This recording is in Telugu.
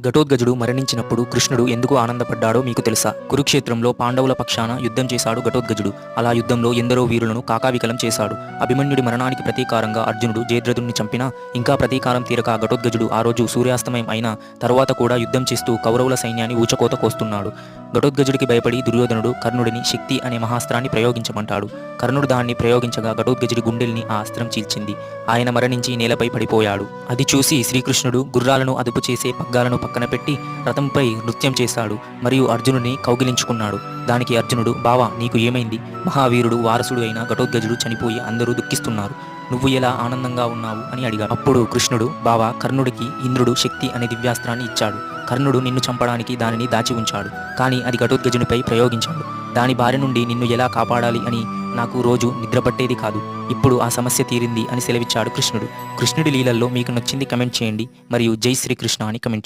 ఘటోత్కచుడు మరణించినప్పుడు కృష్ణుడు ఎందుకు ఆనందపడ్డాడో మీకు తెలుసా? కురుక్షేత్రంలో పాండవుల పక్షాన యుద్ధం చేశాడు ఘటోత్కచుడు. అలా యుద్ధంలో ఎందరో వీరులను కాకావికలం చేశాడు. అభిమన్యుడి మరణానికి ప్రతీకారంగా అర్జునుడు జయద్రథుడిని చంపినా ఇంకా ప్రతీకారం తీరక ఘటోత్కచుడు ఆ రోజు సూర్యాస్తమయం అయిన తరువాత కూడా యుద్ధం చేస్తూ కౌరవుల సైన్యాన్ని ఊచకోత కోస్తున్నాడు. ఘటోత్కచుడికి భయపడి దుర్యోధనుడు కర్ణుడిని శక్తి అనే మహాస్త్రాన్ని ప్రయోగించమంటాడు. కర్ణుడు దాన్ని ప్రయోగించగా ఘటోత్కచుడి గుండెల్ని ఆ అస్త్రం చీల్చింది. ఆయన మరణించి నేలపై పడిపోయాడు. అది చూసి శ్రీకృష్ణుడు గుర్రాలను అదుపు చేసే పగ్గాలను పక్కన పెట్టి రథంపై నృత్యం చేశాడు మరియు అర్జునుడిని కౌగిలించుకున్నాడు. దానికి అర్జునుడు, బావా నీకు ఏమైంది? మహావీరుడు వారసుడు అయిన ఘటోత్కచుడు చనిపోయి అందరూ దుఃఖిస్తున్నారు. నువ్వు ఎలా ఆనందంగా ఉన్నావు అని అడిగాడు. అప్పుడు కృష్ణుడు, బావా, కర్ణుడికి ఇంద్రుడు శక్తి అనే దివ్యాస్త్రాన్ని ఇచ్చాడు. కర్ణుడు నిన్ను చంపడానికి దానిని దాచి ఉంచాడు. కానీ అది ఘటోత్కచునిపై ప్రయోగించాడు. దాని బారి నుండి నిన్ను ఎలా కాపాడాలి అని నాకు రోజు నిద్రపట్టేది కాదు. ఇప్పుడు ఆ సమస్య తీరింది అని సెలవిచ్చాడు కృష్ణుడు. కృష్ణుడి లీలల్లో మీకు నచ్చింది కమెంట్ చేయండి మరియు జై శ్రీకృష్ణ అని కమెంట్ చేయండి.